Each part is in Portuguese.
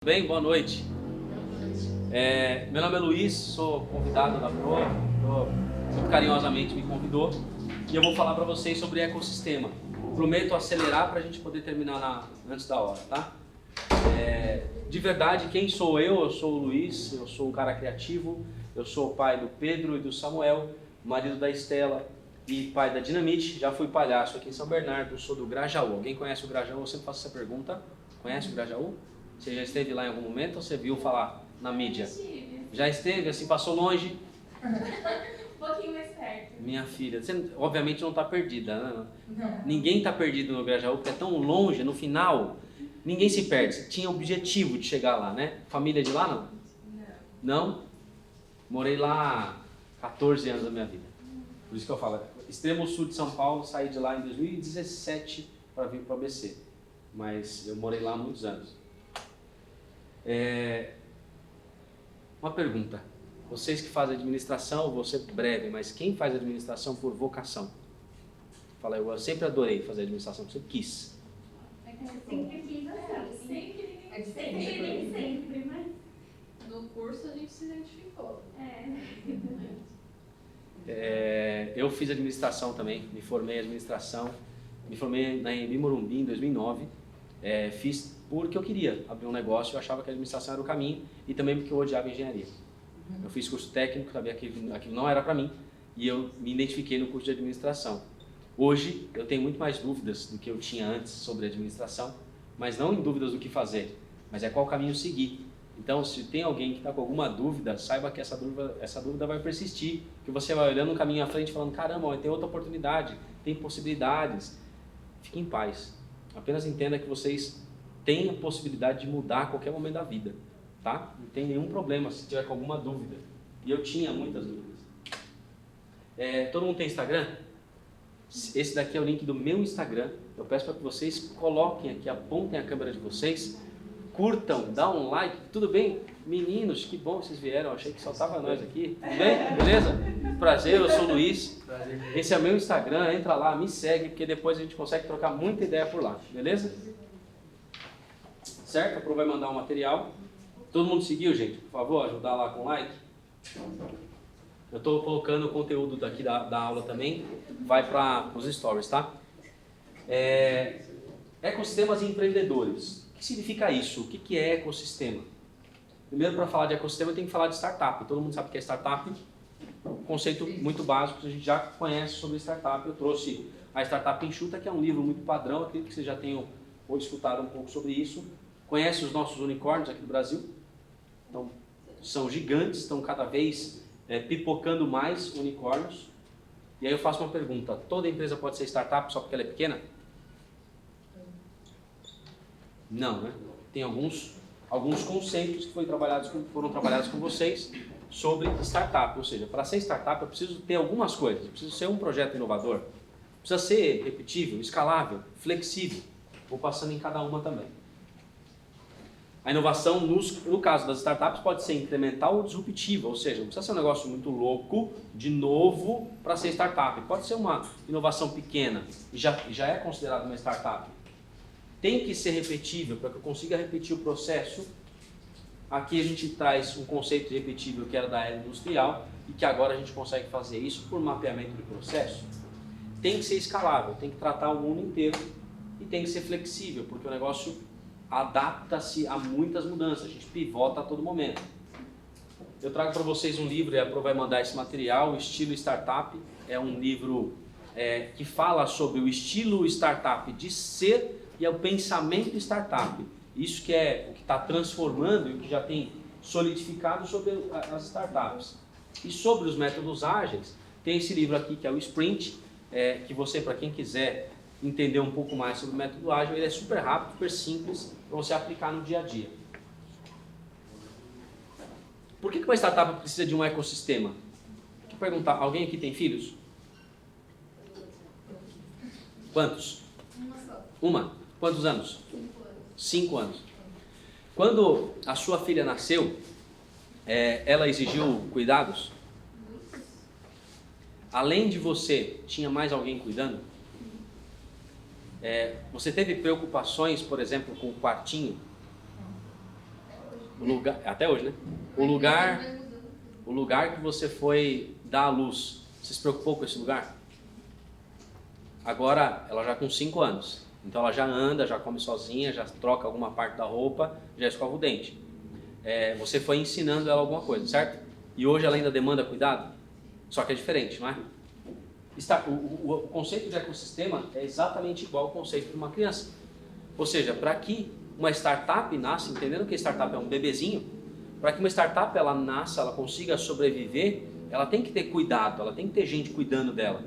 Bem, boa noite. Meu nome é Luiz, sou convidado da Pro, muito carinhosamente me convidou e eu vou falar para vocês sobre ecossistema. Prometo acelerar para a gente poder terminar antes da hora, tá? De verdade, quem sou eu? Eu sou o Luiz, eu sou um cara criativo, eu sou o pai do Pedro e do Samuel, marido da Estela e pai da Dinamite. Já fui palhaço aqui em São Bernardo, sou do Grajaú. Alguém conhece o Grajaú? Eu sempre faço essa pergunta. Conhece o Grajaú? Você já esteve lá em algum momento ou você viu falar na mídia? Já esteve, assim, passou longe? Um pouquinho mais perto. Minha filha, você obviamente não está perdida, né? Não. Ninguém está perdido no Grajaú, porque é tão longe, no final, ninguém se perde. Você tinha o objetivo de chegar lá, né? Família de lá, não? Não? Morei lá 14 anos da minha vida. Por isso que eu falo, extremo sul de São Paulo, saí de lá em 2017 para vir para o ABC. Mas eu morei lá há muitos anos. Uma pergunta, vocês que fazem administração, vou ser breve, mas quem faz administração por vocação? Fala, eu sempre adorei fazer administração, sempre quis. Sempre quis assim. Sempre, nem sempre, mas no curso a gente se identificou. Eu fiz administração também, me formei em administração, me formei na Embi Morumbi em 2009, fiz porque eu queria abrir um negócio, eu achava que a administração era o caminho e também porque eu odiava engenharia. Eu fiz curso técnico, sabia que aquilo não era para mim e eu me identifiquei no curso de administração. Hoje eu tenho muito mais dúvidas do que eu tinha antes sobre administração, mas não em dúvidas do que fazer, mas qual caminho seguir. Então, se tem alguém que está com alguma dúvida, saiba que essa dúvida vai persistir, que você vai olhando um caminho à frente falando, caramba, tem outra oportunidade, tem possibilidades. Fique em paz. Apenas entenda que vocês têm a possibilidade de mudar a qualquer momento da vida, tá? Não tem nenhum problema se tiver com alguma dúvida. E eu tinha muitas dúvidas. Todo mundo tem Instagram? Esse daqui é o link do meu Instagram. Eu peço para que vocês coloquem aqui, apontem a câmera de vocês, curtam, dá um like. Tudo bem? Meninos, que bom que vocês vieram. Achei que só tava nós aqui. Tudo bem? Beleza? Prazer, eu sou o Luiz. Prazer. Esse é o meu Instagram. Entra lá, me segue, porque depois a gente consegue trocar muita ideia por lá. Beleza? Certo? A Pro vai mandar um material. Todo mundo seguiu, gente? Por favor, ajudar lá com like. Eu estou colocando o conteúdo daqui da aula também. Vai para os stories, tá? Ecossistemas e empreendedores. O que significa isso? O que é ecossistema? Primeiro, para falar de ecossistema, eu tenho que falar de startup. Todo mundo sabe o que é startup. Um conceito muito básico que a gente já conhece sobre startup. Eu trouxe a Startup Enxuta, que é um livro muito padrão. Acredito que vocês já tenham ou escutado um pouco sobre isso. Conhece os nossos unicórnios aqui do Brasil? Então, são gigantes, estão cada vez pipocando mais unicórnios. E aí eu faço uma pergunta, toda empresa pode ser startup só porque ela é pequena? Não, né? Tem alguns conceitos que foram trabalhados com vocês sobre startup. Ou seja, para ser startup eu preciso ter algumas coisas. Eu preciso ser um projeto inovador, precisa ser repetível, escalável, flexível. Vou passando em cada uma também. A inovação, no caso das startups, pode ser incremental ou disruptiva, ou seja, não precisa ser um negócio muito louco, de novo, para ser startup. Pode ser uma inovação pequena e já é considerada uma startup. Tem que ser repetível para que eu consiga repetir o processo. Aqui a gente traz um conceito de repetível que era da era industrial e que agora a gente consegue fazer isso por mapeamento de processo. Tem que ser escalável, tem que tratar o mundo inteiro e tem que ser flexível, porque o negócio adapta-se a muitas mudanças, a gente pivota a todo momento. Eu trago para vocês um livro, e a Pro vai mandar esse material, o Estilo Startup. É um livro que fala sobre o estilo startup de ser e o pensamento startup. Isso que é o que está transformando e o que já tem solidificado sobre as startups. E sobre os métodos ágeis, tem esse livro aqui que é o Sprint, que você, para quem quiser entender um pouco mais sobre o método ágil, ele é super rápido, super simples para você aplicar no dia a dia. Por que uma startup precisa de um ecossistema? Deixa eu perguntar, alguém aqui tem filhos? Quantos? Uma só. Uma? Quantos anos? 5 anos. 5 anos. Quando a sua filha nasceu, ela exigiu cuidados? Além de você, tinha mais alguém cuidando? Você teve preocupações, por exemplo, com o quartinho? O lugar, até hoje, né? O lugar que você foi dar à luz, você se preocupou com esse lugar? Agora, ela já com 5 anos. Então ela já anda, já come sozinha, já troca alguma parte da roupa, já escova o dente. Você foi ensinando ela alguma coisa, certo? E hoje ela ainda demanda cuidado? Só que é diferente, não é? O conceito de ecossistema é exatamente igual ao conceito de uma criança. Ou seja, para que uma startup nasça, entendendo que a startup é um bebezinho, para que uma startup ela nasça, ela consiga sobreviver, ela tem que ter cuidado, ela tem que ter gente cuidando dela.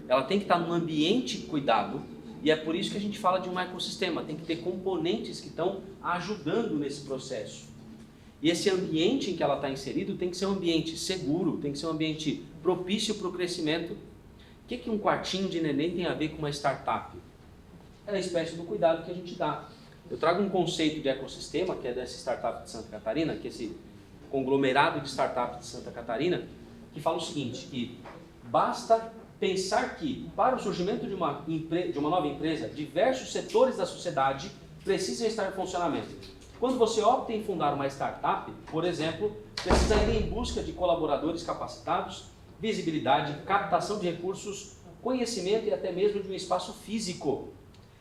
Ela tem que estar num ambiente cuidado, e é por isso que a gente fala de um ecossistema, tem que ter componentes que estão ajudando nesse processo. E esse ambiente em que ela está inserido tem que ser um ambiente seguro, tem que ser um ambiente propício para o crescimento. O que um quartinho de neném tem a ver com uma startup? É a espécie do cuidado que a gente dá. Eu trago um conceito de ecossistema, que é dessa startup de Santa Catarina, que é esse conglomerado de startups de Santa Catarina, que fala o seguinte, que basta pensar que, para o surgimento de uma nova empresa, diversos setores da sociedade precisam estar em funcionamento. Quando você opta em fundar uma startup, por exemplo, precisa ir em busca de colaboradores capacitados, visibilidade, captação de recursos, conhecimento e até mesmo de um espaço físico.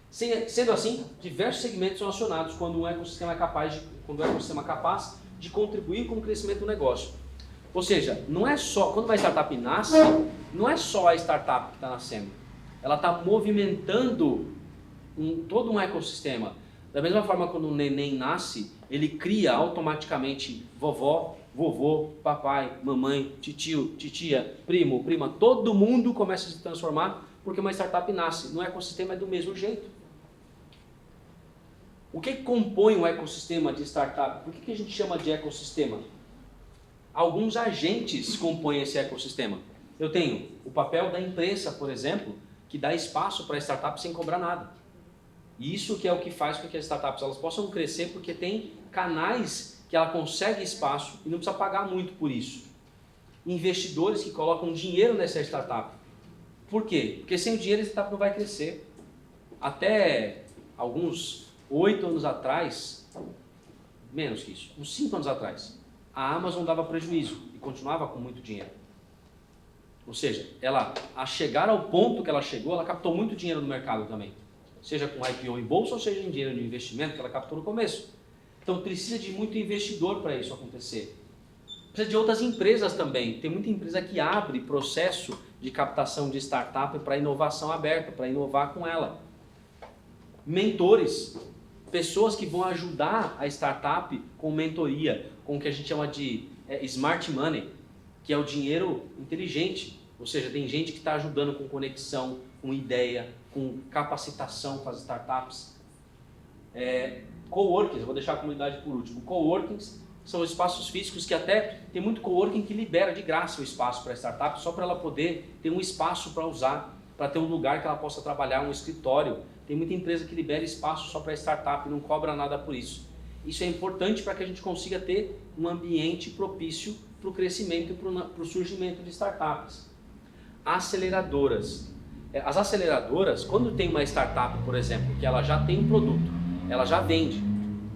Sendo assim, diversos segmentos são acionados quando o ecossistema é capaz de contribuir com o crescimento do negócio. Ou seja, não é só, quando uma startup nasce, não é só a startup que está nascendo. Ela está movimentando todo um ecossistema. Da mesma forma, quando um neném nasce, ele cria automaticamente vovó, vovô, papai, mamãe, titio, titia, primo, prima. Todo mundo começa a se transformar porque uma startup nasce. No ecossistema é do mesmo jeito. O que compõe um ecossistema de startup? Por que a gente chama de ecossistema? Alguns agentes compõem esse ecossistema. Eu tenho o papel da imprensa, por exemplo, que dá espaço para a startup sem cobrar nada. E isso que é o que faz com que as startups elas possam crescer, porque tem canais que ela consegue espaço e não precisa pagar muito por isso. Investidores que colocam dinheiro nessa startup. Por quê? Porque sem o dinheiro a startup não vai crescer. Até alguns 8 anos atrás, menos que isso, uns 5 anos atrás, a Amazon dava prejuízo e continuava com muito dinheiro. Ou seja, ela, a chegar ao ponto que ela chegou, ela captou muito dinheiro no mercado também. Seja com IPO em bolsa ou seja em dinheiro de investimento que ela captou no começo. Então precisa de muito investidor para isso acontecer. Precisa de outras empresas também. Tem muita empresa que abre processo de captação de startup para inovação aberta, para inovar com ela. Mentores, pessoas que vão ajudar a startup com mentoria, com o que a gente chama de smart money, que é o dinheiro inteligente. Ou seja, tem gente que está ajudando com conexão, com ideia, com capacitação com as startups. Coworkings, eu vou deixar a comunidade por último. Coworkings são espaços físicos que até tem muito coworking que libera de graça o espaço para a startup, só para ela poder ter um espaço para usar, para ter um lugar que ela possa trabalhar, um escritório. Tem muita empresa que libera espaço só para a startup e não cobra nada por isso. Isso é importante para que a gente consiga ter um ambiente propício para o crescimento e para o surgimento de startups. Aceleradoras. As aceleradoras, quando tem uma startup, por exemplo, que ela já tem um produto, ela já vende,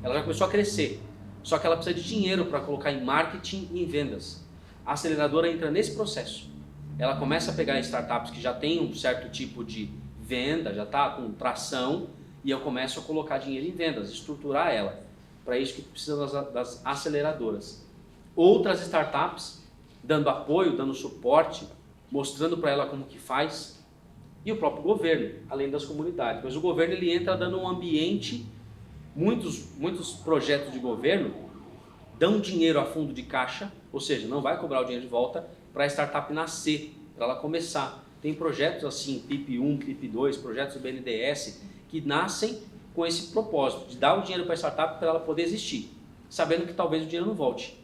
ela já começou a crescer, só que ela precisa de dinheiro para colocar em marketing e em vendas. A aceleradora entra nesse processo. Ela começa a pegar startups que já têm um certo tipo de venda, já está com tração, e eu começo a colocar dinheiro em vendas, estruturar ela. Para isso que precisa das aceleradoras. Outras startups dando apoio, dando suporte, mostrando para ela como que faz, e o próprio governo, além das comunidades. Mas o governo ele entra dando um ambiente, muitos projetos de governo dão dinheiro a fundo de caixa, ou seja, não vai cobrar o dinheiro de volta para a startup nascer, para ela começar. Tem projetos assim, PIP 1, PIP 2, projetos do BNDES, que nascem com esse propósito, de dar o dinheiro para a startup para ela poder existir, sabendo que talvez o dinheiro não volte.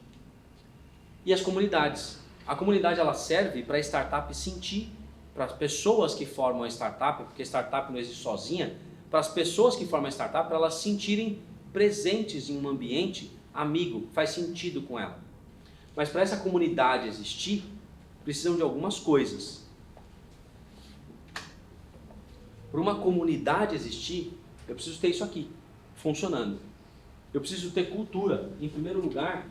E as comunidades. A comunidade ela serve para a startup sentir, para as pessoas que formam a startup, porque a startup não existe sozinha, para as pessoas que formam a startup, para elas se sentirem presentes em um ambiente amigo, faz sentido com ela. Mas para essa comunidade existir, precisam de algumas coisas. Para uma comunidade existir, eu preciso ter isso aqui, funcionando. Eu preciso ter cultura. Em primeiro lugar,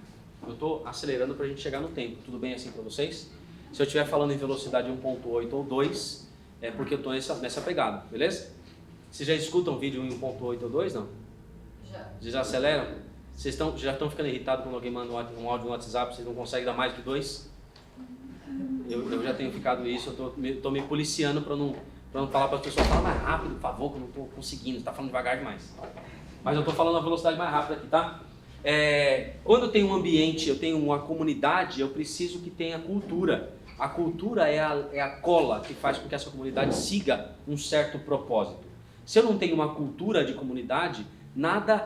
eu estou acelerando para a gente chegar no tempo. Tudo bem assim para vocês? Se eu estiver falando em velocidade 1.8 ou 2, é porque eu estou nessa pegada, beleza? Vocês já escutam vídeo em 1.8 ou 2, não? Já. Vocês já aceleram? Vocês já estão ficando irritados quando alguém manda um áudio no WhatsApp, vocês não conseguem dar mais que 2? Eu já tenho ficado isso, eu estou me policiando para não falar para as pessoas, fala mais rápido, por favor, que eu não estou conseguindo, você está falando devagar demais. Mas eu estou falando a velocidade mais rápida aqui, tá? Quando eu tenho um ambiente, eu tenho uma comunidade, eu preciso que tenha cultura. A cultura é a cola que faz com que essa comunidade siga um certo propósito. Se eu não tenho uma cultura de comunidade,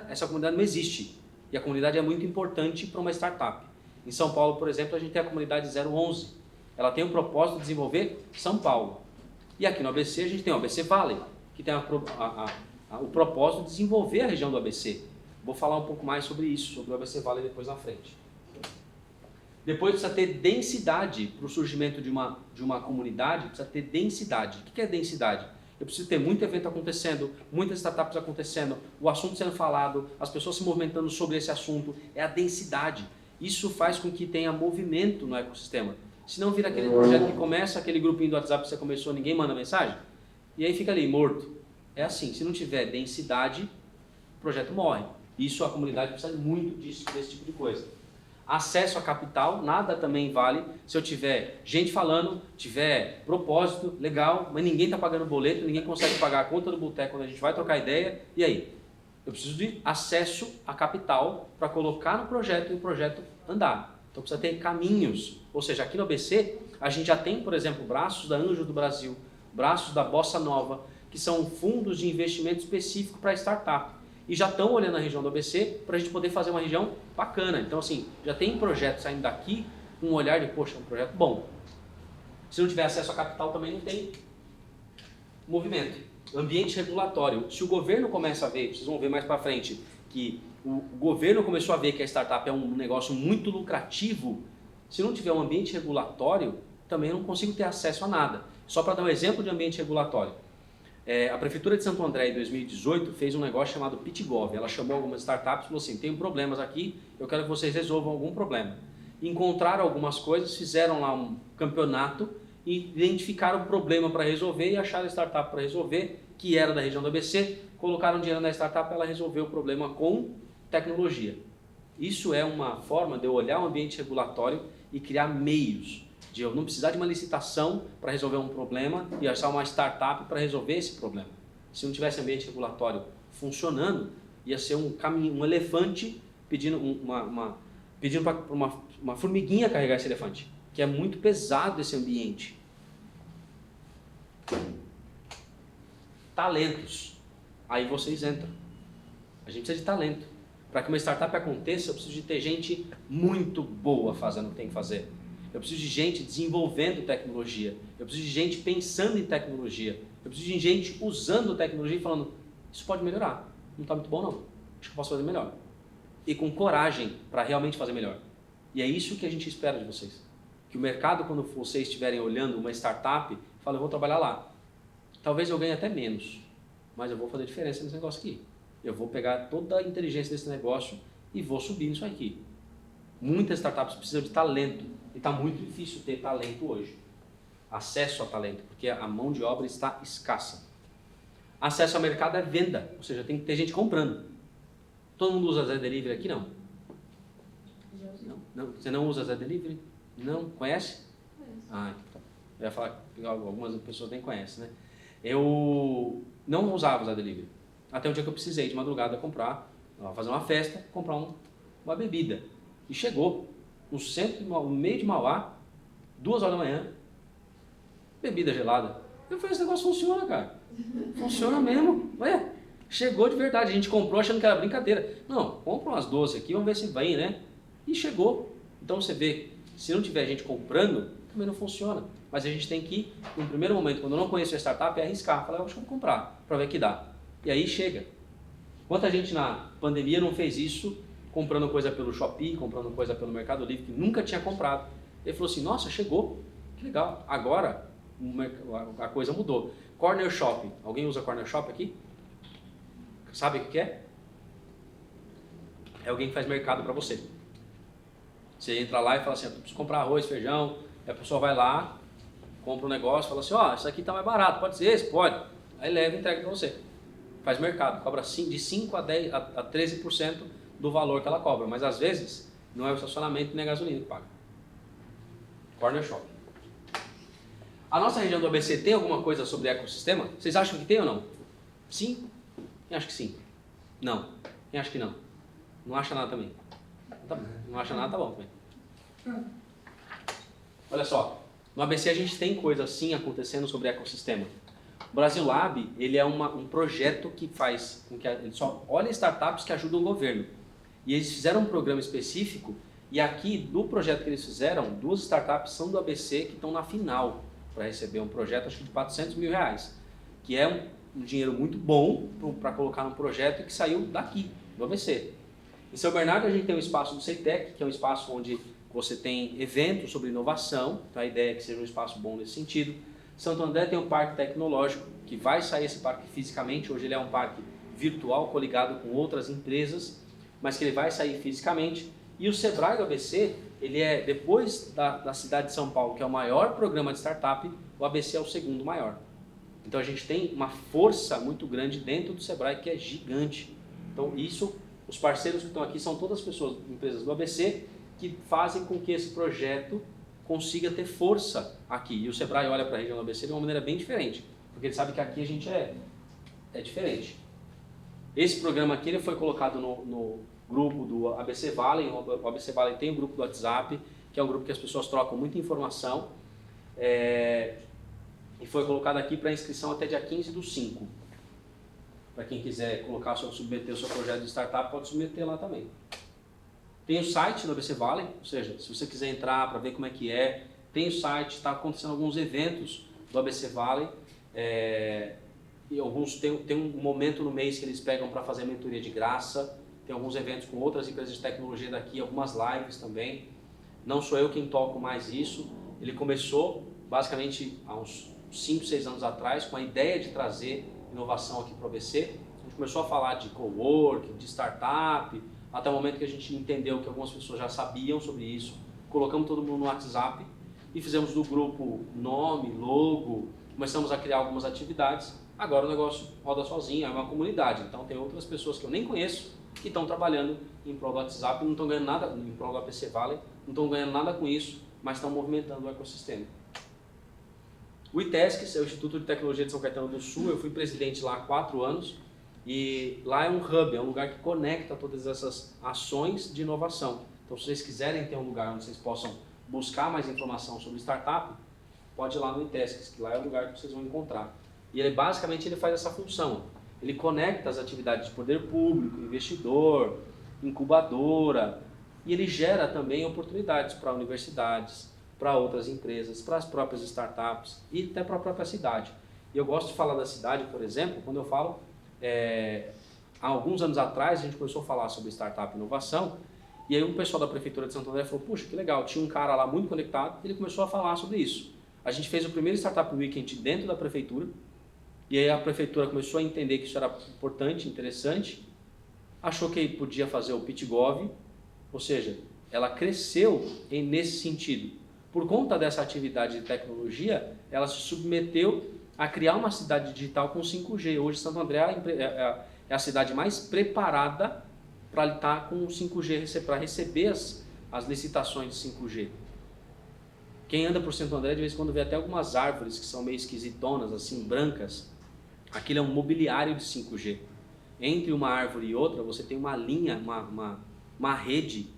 essa comunidade não existe. E a comunidade é muito importante para uma startup. Em São Paulo, por exemplo, a gente tem a comunidade 011. Ela tem o propósito de desenvolver São Paulo. E aqui no ABC a gente tem o ABC Valley, que tem o propósito de desenvolver a região do ABC. Vou falar um pouco mais sobre isso, sobre o ABC Valley depois na frente. Depois precisa ter densidade para o surgimento de uma comunidade, precisa ter densidade. O que é densidade? Eu preciso ter muito evento acontecendo, muitas startups acontecendo, o assunto sendo falado, as pessoas se movimentando sobre esse assunto. É a densidade. Isso faz com que tenha movimento no ecossistema. Se não vira aquele projeto que começa, aquele grupinho do WhatsApp que você começou, ninguém manda mensagem, e aí fica ali, morto. É assim, se não tiver densidade, o projeto morre. Isso a comunidade precisa muito desse tipo de coisa. Acesso a capital, nada também vale se eu tiver gente falando, tiver propósito, legal, mas ninguém está pagando boleto, ninguém consegue pagar a conta do boteco quando a gente vai trocar ideia, e aí? Eu preciso de acesso a capital para colocar no projeto e o projeto andar. Então precisa ter caminhos, ou seja, aqui no ABC a gente já tem, por exemplo, braços da Anjos do Brasil, braços da Bossa Nova, que são fundos de investimento específico para startup. E já estão olhando a região do ABC para a gente poder fazer uma região bacana. Então, assim, já tem projetos saindo daqui com um olhar de, poxa, um projeto bom. Se não tiver acesso a capital, também não tem movimento. Ambiente regulatório. Se o governo começa a ver, vocês vão ver mais para frente, que o governo começou a ver que a startup é um negócio muito lucrativo, se não tiver um ambiente regulatório, também não consigo ter acesso a nada. Só para dar um exemplo de ambiente regulatório. A Prefeitura de Santo André, em 2018, fez um negócio chamado PitGov. Ela chamou algumas startups e falou assim, tem problemas aqui, eu quero que vocês resolvam algum problema. Encontraram algumas coisas, fizeram lá um campeonato, e identificaram o problema para resolver e acharam a startup para resolver, que era da região do ABC, colocaram dinheiro na startup e ela resolveu o problema com tecnologia. Isso é uma forma de eu olhar o ambiente regulatório e criar meios de eu não precisar de uma licitação para resolver um problema e achar uma startup para resolver esse problema. Se não tivesse ambiente regulatório funcionando, ia ser um elefante pedindo para uma formiguinha carregar esse elefante, que é muito pesado esse ambiente. Talentos. Aí vocês entram. A gente precisa de talento. Para que uma startup aconteça, eu preciso de ter gente muito boa fazendo o que tem que fazer. Eu preciso de gente desenvolvendo tecnologia. Eu preciso de gente pensando em tecnologia. Eu preciso de gente usando tecnologia e falando, isso pode melhorar. Não está muito bom não. Acho que eu posso fazer melhor. E com coragem para realmente fazer melhor. E é isso que a gente espera de vocês. Que o mercado, quando vocês estiverem olhando uma startup, fala, eu vou trabalhar lá. Talvez eu ganhe até menos, mas eu vou fazer diferença nesse negócio aqui. Eu vou pegar toda a inteligência desse negócio e vou subir nisso aqui. Muitas startups precisam de talento. E está muito difícil ter talento hoje. Acesso a talento, porque a mão de obra está escassa. Acesso ao mercado é venda, ou seja, tem que ter gente comprando. Todo mundo usa Zé Delivery aqui? Não. Não. Você não usa Zé Delivery? Não? Conhece? Ah, então. Eu ia falar que algumas pessoas nem conhecem, né? Eu não usava o Zé Delivery. Até um dia que eu precisei de madrugada comprar, fazer uma festa, comprar uma bebida. E chegou no meio de Mauá, 2 horas da manhã, bebida gelada. Eu falei, esse negócio funciona, cara. Funciona mesmo. Ué, chegou de verdade. A gente comprou achando que era brincadeira. Não, compra umas 12 aqui, vamos ver se vem, né? E chegou. Então você vê, se não tiver gente comprando, também não funciona. Mas a gente tem que, no primeiro momento, quando eu não conheço a startup, é arriscar. Falar, eu acho que eu vou comprar, para ver o que dá. E aí chega. Quanta gente na pandemia não fez isso, comprando coisa pelo Shopee, comprando coisa pelo Mercado Livre, que nunca tinha comprado. Ele falou assim, nossa, chegou, que legal. Agora, a coisa mudou. Corner Shop, alguém usa Corner Shop aqui? Sabe o que é? é alguém que faz mercado para você. Você entra lá e fala assim, eu preciso comprar arroz, feijão, e a pessoa vai lá, compra um negócio, fala assim, ó, isso aqui tá mais barato, pode ser esse? Pode. Aí leva e entrega para você. Faz mercado, cobra de 5 a 10 a 13% do valor que ela cobra, mas às vezes não é o estacionamento nem a gasolina que paga. Corner Shop. A nossa região do ABC tem alguma coisa sobre ecossistema? Vocês acham que tem ou não? Sim? Quem acha que sim? Não. Quem acha que não? Não acha nada também? Tá bom. Não acha nada, tá bom também. Olha só, no ABC a gente tem coisa assim acontecendo sobre ecossistema. O Brasil Lab, ele é um projeto que faz com que ele só olha startups que ajudam o governo. E eles fizeram um programa específico, e aqui, do projeto que eles fizeram, 2 startups são do ABC que estão na final para receber um projeto, acho que de R$400 mil, que é um dinheiro muito bom para colocar num projeto que saiu daqui, do ABC. Em São Bernardo a gente tem um espaço do CEITEC, que é um espaço onde você tem eventos sobre inovação, então a ideia é que seja um espaço bom nesse sentido. Santo André tem um parque tecnológico, que vai sair esse parque fisicamente, hoje ele é um parque virtual coligado com outras empresas, mas que ele vai sair fisicamente. E o Sebrae do ABC, ele é, depois da cidade de São Paulo, que é o maior programa de startup, o ABC é o segundo maior. Então a gente tem uma força muito grande dentro do Sebrae, que é gigante. Então isso, os parceiros que estão aqui são todas as pessoas, empresas do ABC, que fazem com que esse projeto consiga ter força aqui. E o Sebrae olha para a região do ABC de uma maneira bem diferente, porque ele sabe que aqui a gente é diferente. Esse programa aqui ele foi colocado no grupo do ABC Valley. O ABC Valley tem um grupo do WhatsApp, que é um grupo que as pessoas trocam muita informação, e foi colocado aqui para inscrição até dia 15/5. Para quem quiser submeter o seu projeto de startup, pode submeter lá também. Tem o site do ABC Valley, ou seja, se você quiser entrar para ver como é que é, tem o site, está acontecendo alguns eventos do ABC Valley, e alguns tem um momento no mês que eles pegam para fazer mentoria de graça, tem alguns eventos com outras empresas de tecnologia daqui, algumas lives também. Não sou eu quem toco mais isso, ele começou basicamente há uns 5, 6 anos atrás com a ideia de trazer inovação aqui para o ABC. A gente começou a falar de coworking, de startup, até o momento que a gente entendeu que algumas pessoas já sabiam sobre isso, colocamos todo mundo no WhatsApp e fizemos do grupo nome, logo, começamos a criar algumas atividades. Agora o negócio roda sozinho, é uma comunidade, então tem outras pessoas que eu nem conheço que estão trabalhando em prol do WhatsApp, não estão ganhando nada, em prol do ABC Valley, não estão ganhando nada com isso, mas estão movimentando o ecossistema. O ITESC, é o Instituto de Tecnologia de São Caetano do Sul, eu fui presidente lá há 4 anos, e lá é um hub, é um lugar que conecta todas essas ações de inovação. Então, se vocês quiserem ter um lugar onde vocês possam buscar mais informação sobre startup, pode ir lá no ITESC, que lá é o lugar que vocês vão encontrar. E ele basicamente ele faz essa função. Ele conecta as atividades de poder público, investidor, incubadora, e ele gera também oportunidades para universidades, para outras empresas, para as próprias startups e até para a própria cidade. E eu gosto de falar da cidade, por exemplo, quando eu falo, há alguns anos atrás a gente começou a falar sobre startup e inovação, e aí um pessoal da Prefeitura de Santo André falou, puxa, que legal, tinha um cara lá muito conectado, e ele começou a falar sobre isso. A gente fez o primeiro Startup Weekend dentro da Prefeitura, e aí a Prefeitura começou a entender que isso era importante, interessante, achou que podia fazer o PitGov, ou seja, ela cresceu nesse sentido. Por conta dessa atividade de tecnologia, ela se submeteu a criar uma cidade digital com 5G. Hoje, Santo André é a cidade mais preparada para estar com 5G, para receber as licitações de 5G. Quem anda por Santo André, de vez em quando vê até algumas árvores que são meio esquisitonas, assim, brancas. Aquilo é um mobiliário de 5G. Entre uma árvore e outra, você tem uma linha, uma rede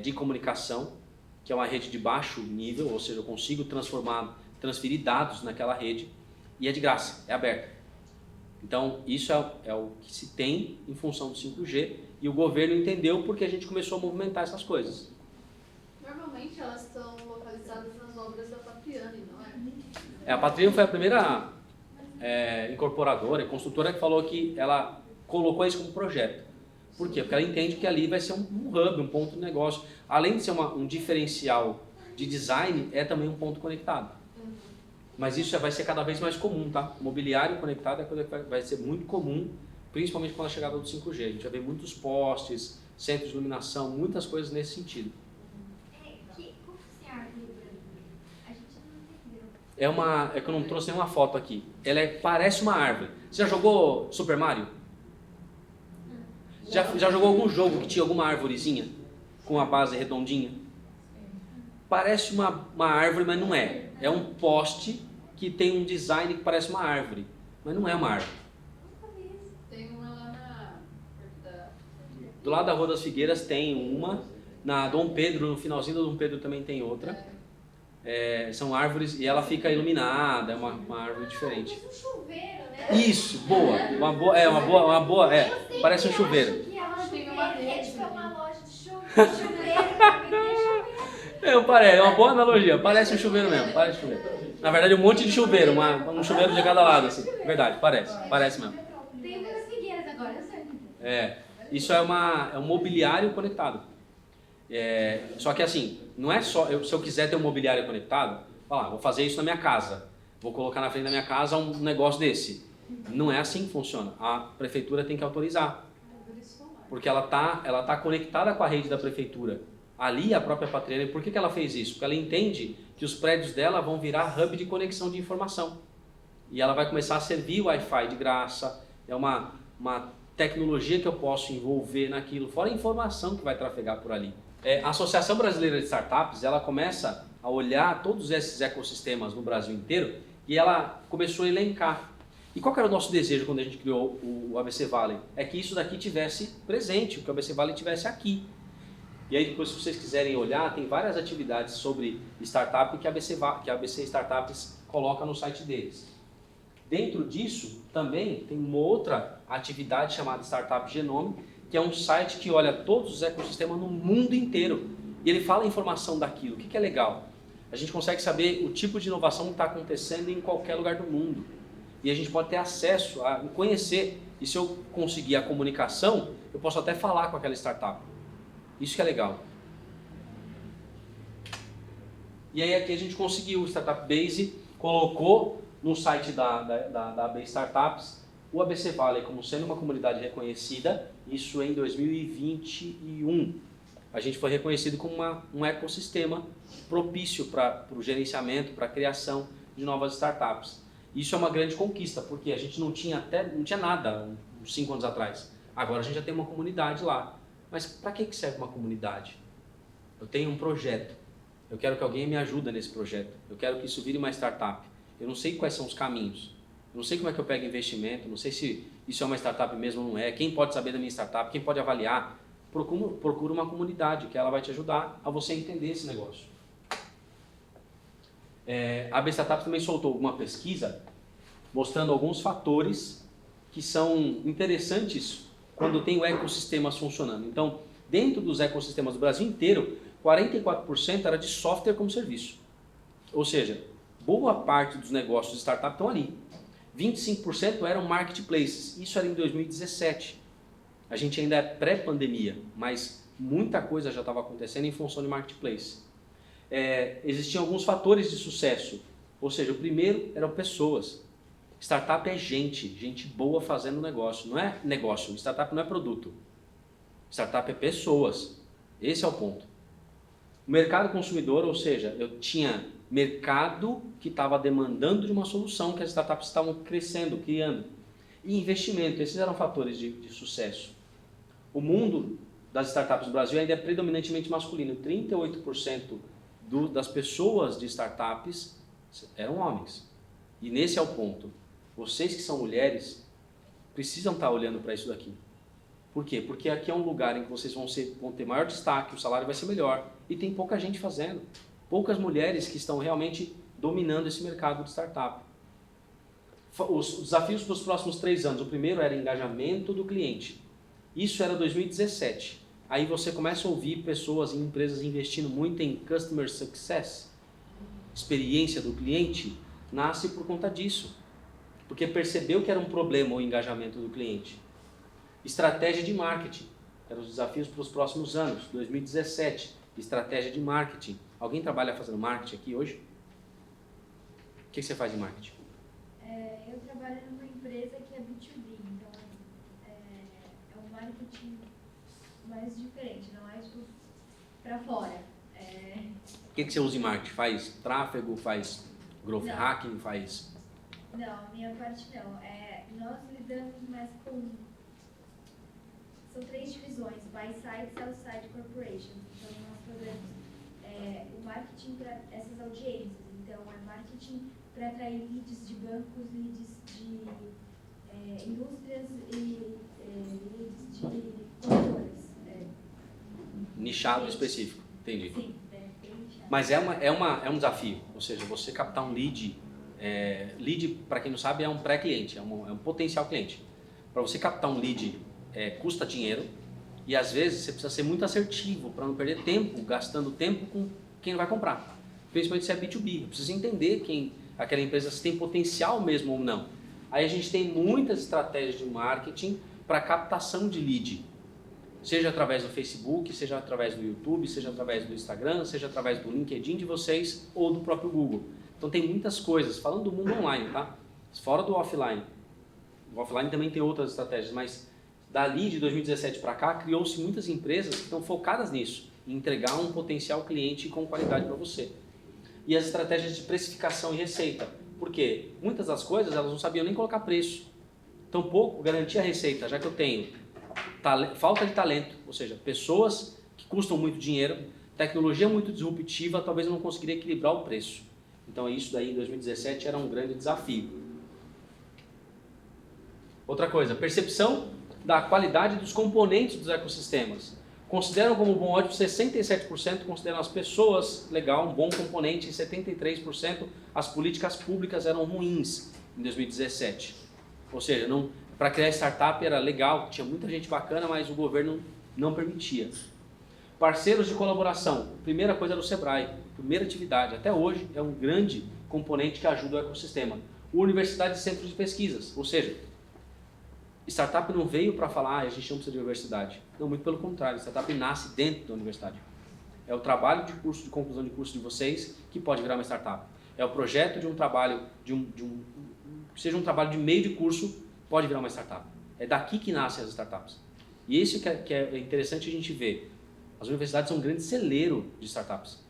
de comunicação, que é uma rede de baixo nível, ou seja, eu consigo transferir dados naquela rede, e é de graça, é aberta. Então, isso é o que se tem em função do 5G, e o governo entendeu porque a gente começou a movimentar essas coisas. Normalmente elas estão localizadas nas obras da Patriani, não é? A Patriani foi a primeira incorporadora, construtora que falou que ela colocou isso como projeto. Por quê? Porque ela entende que ali vai ser um hub, um ponto de negócio. Além de ser um diferencial de design, é também um ponto conectado. Mas isso vai ser cada vez mais comum, tá? Mobiliário conectado é coisa que vai ser muito comum, principalmente com a chegada do 5G. A gente vai ver muitos postes centros de iluminação, muitas coisas nesse sentido. Como se é árvore branca? A gente não entendeu. É que eu não trouxe nenhuma foto aqui. Ela parece uma árvore. Você já jogou Super Mario? Já jogou algum jogo que tinha alguma árvorezinha com a base redondinha? Parece uma árvore, mas não é. É um poste que tem um design que parece uma árvore, mas não é uma árvore. Tem uma lá Do lado da Rua das Figueiras tem uma, na Dom Pedro, no finalzinho do Dom Pedro também tem outra. São árvores e ela fica iluminada, é uma árvore diferente. Parece um chuveiro, né? Isso, boa. Uma boa, parece um chuveiro. Que é uma Tem chuveiro, uma que é rede. tipo uma loja de chuveiro, também tem chuveiro. É uma boa analogia, parece um chuveiro mesmo, parece um chuveiro. Na verdade, um monte de chuveiro, um chuveiro de cada lado, assim. Verdade, parece mesmo. Tem uma das Figueiras agora, eu sei. Isso é um mobiliário conectado. Só que assim, não é só, se eu quiser ter um mobiliário conectado, vou fazer isso na minha casa, vou colocar na frente da minha casa um negócio desse. Não é assim que funciona. A prefeitura tem que autorizar, porque ela tá conectada com a rede da prefeitura. Ali a própria Patriane, por que ela fez isso? Porque ela entende que os prédios dela vão virar hub de conexão de informação. E ela vai começar a servir o Wi-Fi de graça, é uma tecnologia que eu posso envolver naquilo, fora a informação que vai trafegar por ali. A Associação Brasileira de Startups, ela começa a olhar todos esses ecossistemas no Brasil inteiro e ela começou a elencar. E qual que era o nosso desejo quando a gente criou o ABC Valley? É que isso daqui tivesse presente, que o ABC Valley tivesse aqui. E aí depois, se vocês quiserem olhar, tem várias atividades sobre startup que a ABC Startups coloca no site deles. Dentro disso, também tem uma outra atividade chamada Startup Genome, que é um site que olha todos os ecossistemas no mundo inteiro. E ele fala a informação daquilo. O que é legal? A gente consegue saber o tipo de inovação que está acontecendo em qualquer lugar do mundo. E a gente pode ter acesso a conhecer. E se eu conseguir a comunicação, eu posso até falar com aquela startup. Isso que é legal. E aí aqui a gente conseguiu, o Startup Base colocou no site da AB Startups o ABC Valley como sendo uma comunidade reconhecida, isso em 2021. A gente foi reconhecido como um ecossistema propício para o gerenciamento, para a criação de novas startups. Isso é uma grande conquista, porque a gente não tinha nada uns 5 anos atrás. Agora a gente já tem uma comunidade lá. Mas para que serve uma comunidade? Eu tenho um projeto, eu quero que alguém me ajude nesse projeto, eu quero que isso vire uma startup. Eu não sei quais são os caminhos, eu não sei como é que eu pego investimento, não sei se isso é uma startup mesmo ou não é, quem pode saber da minha startup, quem pode avaliar. Procura uma comunidade que ela vai te ajudar a você entender esse negócio. A AB Startups também soltou alguma pesquisa mostrando alguns fatores que são interessantes quando tem o ecossistema funcionando. Então, dentro dos ecossistemas do Brasil inteiro, 44% era de software como serviço. Ou seja, boa parte dos negócios de startup estão ali. 25% eram marketplaces. Isso era em 2017. A gente ainda é pré-pandemia, mas muita coisa já estava acontecendo em função de marketplace. Existiam alguns fatores de sucesso. Ou seja, o primeiro eram pessoas. Startup é gente boa fazendo negócio. Não é negócio, startup não é produto. Startup é pessoas. Esse é o ponto. O mercado consumidor, ou seja, eu tinha mercado que estava demandando de uma solução que as startups estavam crescendo, criando. E investimento, esses eram fatores de sucesso. O mundo das startups no Brasil ainda é predominantemente masculino. 38% das pessoas de startups eram homens. E nesse é o ponto. Vocês que são mulheres precisam estar olhando para isso daqui. Por quê? Porque aqui é um lugar em que vocês vão ter maior destaque, o salário vai ser melhor. E tem pouca gente fazendo. Poucas mulheres que estão realmente dominando esse mercado de startup. Os desafios para os próximos 3 anos. O primeiro era engajamento do cliente. Isso era 2017. Aí você começa a ouvir pessoas em empresas investindo muito em Customer Success. Experiência do cliente nasce por conta disso. Porque percebeu que era um problema o engajamento do cliente. Estratégia de marketing. Eram os desafios para os próximos anos. 2017. Estratégia de marketing. Alguém trabalha fazendo marketing aqui hoje? O que você faz em marketing? Eu trabalho numa empresa que é B2B, então é um marketing mais diferente, não é tipo pra fora. O que você usa em marketing? Faz tráfego, faz growth Não. hacking, faz... Não, a minha parte não. Nós lidamos mais com... São 3 divisões, Buy Side, Sell Side Corporations. Então, nós fazemos o marketing para essas audiências. Então, é marketing para atrair leads de bancos, leads de indústrias e leads de corretoras. Nichado específico, entendi. Sim, bem nichado. Mas é um desafio, ou seja, você captar um lead, lead, para quem não sabe, é um pré-cliente, é um potencial cliente. Para você captar um lead, custa dinheiro e às vezes você precisa ser muito assertivo para não perder tempo, gastando tempo com quem não vai comprar. Principalmente se é B2B, eu preciso entender quem aquela empresa se tem potencial mesmo ou não. Aí a gente tem muitas estratégias de marketing para captação de lead. Seja através do Facebook, seja através do YouTube, seja através do Instagram, seja através do LinkedIn de vocês ou do próprio Google. Então tem muitas coisas, falando do mundo online, tá? Fora do offline. O offline também tem outras estratégias, mas dali de 2017 para cá, criou-se muitas empresas que estão focadas nisso, em entregar um potencial cliente com qualidade para você. E as estratégias de precificação e receita. Por quê? Muitas das coisas elas não sabiam nem colocar preço. Tampouco garantir a receita, já que eu tenho falta de talento, ou seja, pessoas que custam muito dinheiro, tecnologia muito disruptiva, talvez eu não conseguiria equilibrar o preço. Então isso daí em 2017 era um grande desafio. Outra coisa, percepção da qualidade dos componentes dos ecossistemas. Consideram como bom ótimo 67%, consideram as pessoas legal, um bom componente, e 73% as políticas públicas eram ruins em 2017. Ou seja, para criar startup era legal, tinha muita gente bacana, mas o governo não permitia. Parceiros de colaboração, primeira coisa era o Sebrae, primeira atividade, até hoje é um grande componente que ajuda o ecossistema. Universidade e centros de pesquisas, ou seja, startup não veio para falar, a gente não precisa de universidade. Não, muito pelo contrário, startup nasce dentro da universidade. É o trabalho de curso, de conclusão de curso de vocês que pode virar uma startup. É o projeto de um trabalho, seja um trabalho de meio de curso, pode virar uma startup. É daqui que nascem as startups. E isso que é interessante a gente ver. As universidades são um grande celeiro de startups.